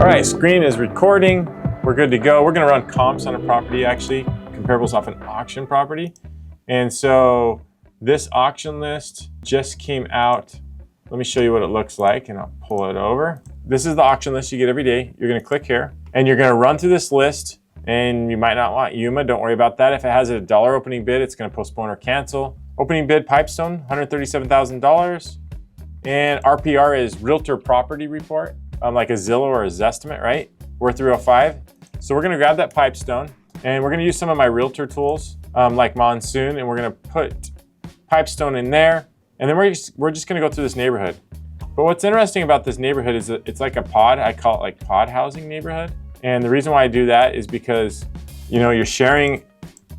right, screen is recording. We're good to go. We're gonna run comps on a property, actually, comparables off an auction property. And so this auction list just came out. Let me show you what it looks like, and I'll pull it over. This is the auction list you get every day. You're gonna click here, and you're gonna run through this list, and you might not want Yuma. Don't worry about that. If it has a $1 opening bid, it's gonna postpone or cancel. Opening bid, Pipestone, $137,000. And RPR is Realtor Property Report, like a Zillow or a Zestimate, right? We're 305. So we're gonna grab that Pipestone, and we're gonna use some of my Realtor tools, like Monsoon, and we're gonna put Pipestone in there, and then we're just gonna go through this neighborhood. But what's interesting about this neighborhood is that it's like a pod. I call it like pod housing neighborhood. And the reason why I do that is because, you know, you're sharing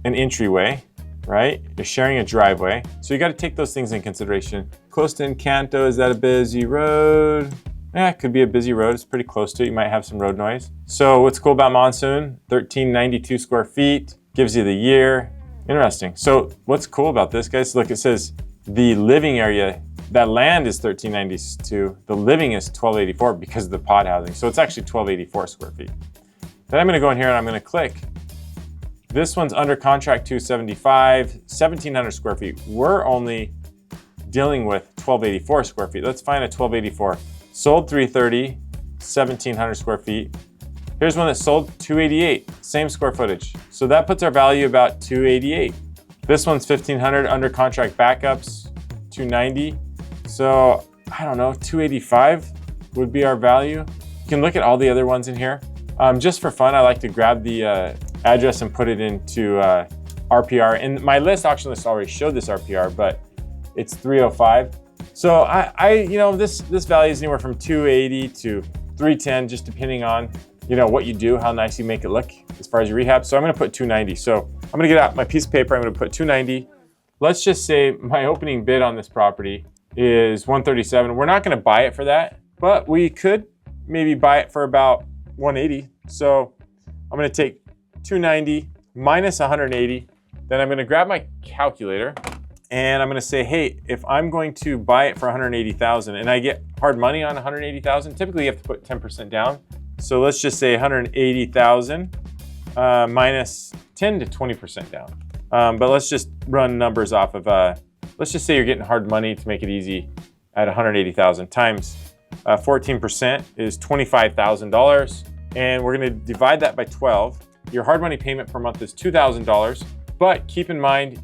an entryway, right? You're sharing a driveway. So you got to take those things in consideration. Close to Encanto, is that a busy road? Yeah, it could be a busy road. It's pretty close to it. You might have some road noise. So what's cool about Monsoon? 1,392 square feet, gives you the year. Interesting. So what's cool about this, guys? Look, it says the living area, that land is 1,392. The living is 1,284 because of the pod housing. So it's actually 1,284 square feet. Then I'm gonna go in here and I'm gonna click. This one's under contract 275, 1,700 square feet. We're only dealing with 1,284 square feet. Let's find a 1,284. Sold 330, 1,700 square feet. Here's one that sold 288, same square footage. So that puts our value about 288. This one's 1,500 under contract backups, 290. So I don't know, 285 would be our value. You can look at all the other ones in here. Just for fun, I like to grab the address and put it into RPR. And my auction list already showed this RPR, but it's 305. So you know, this value is anywhere from 280 to 310, just depending on, you know, what you do, how nice you make it look as far as your rehab. So I'm gonna put 290. So I'm gonna get out my piece of paper, I'm gonna put 290. Let's just say my opening bid on this property is 137. We're not gonna buy it for that, but we could maybe buy it for about 180. So I'm gonna take 290 minus 180. Then I'm gonna grab my calculator and I'm gonna say, hey, if I'm going to buy it for 180,000 and I get hard money on 180,000, typically you have to put 10% down. So let's just say 180,000 minus 10 to 20% down. But let's just run numbers off of, let's just say you're getting hard money to make it easy at 180,000 times 14% is $25,000. And we're gonna divide that by 12. Your hard money payment per month is $2,000. But keep in mind,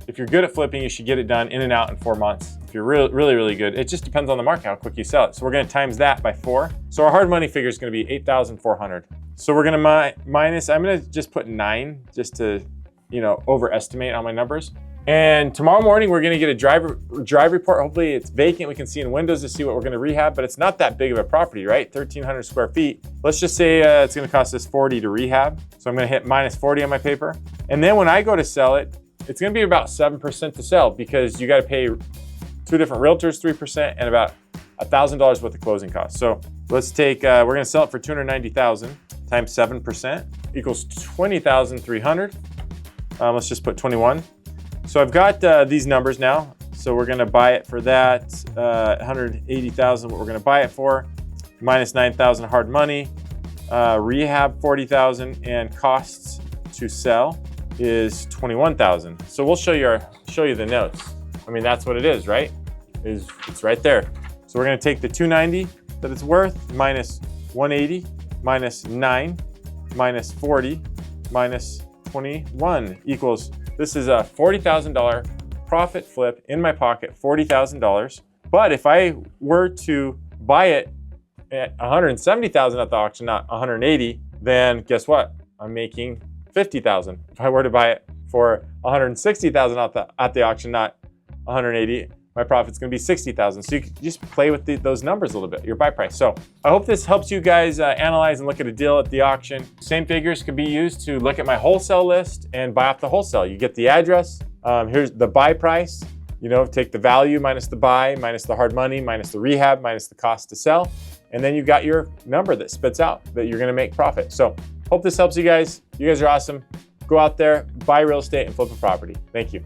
if you're good at flipping, you should get it done in and out in 4 months. If you're really good, it just depends on the market, how quick you sell it. So we're gonna times that by 4. So our hard money figure is gonna be 8,400. So we're gonna minus, I'm gonna just put 9 just to, you know, overestimate on my numbers. And tomorrow morning, we're gonna get a drive report. Hopefully it's vacant. We can see in windows to see what we're gonna rehab, but it's not that big of a property, right? 1,300 square feet. Let's just say it's gonna cost us 40 to rehab. So I'm gonna hit minus 40 on my paper. And then when I go to sell it, it's gonna be about 7% to sell because you gotta pay 2 different realtors 3% and about $1,000 worth of closing costs. So let's take, we're gonna sell it for 290,000 times 7% equals 20,300. Let's just put 21. So I've got these numbers now. So we're gonna buy it for that, 180,000, what we're gonna buy it for, minus 9,000 hard money, rehab 40,000, and costs to sell is 21,000. So we'll show you the notes. I mean, that's what it is, right? It's right there. So we're gonna take the 290 that it's worth, minus 180, minus 9, minus 40, minus 21 equals, this is a $40,000 profit flip in my pocket, $40,000. But if I were to buy it at 170,000 at the auction, not 180, then guess what? I'm making 50,000. If I were to buy it for 160,000 at the auction, not 180, my profit's gonna be 60,000. So you can just play with those numbers a little bit, your buy price. So I hope this helps you guys analyze and look at a deal at the auction. Same figures can be used to look at my wholesale list and buy off the wholesale. You get the address, here's the buy price, you know, take the value minus the buy, minus the hard money, minus the rehab, minus the cost to sell. And then you've got your number that spits out that you're gonna make profit. So hope this helps you guys. You guys are awesome. Go out there, buy real estate and flip a property. Thank you.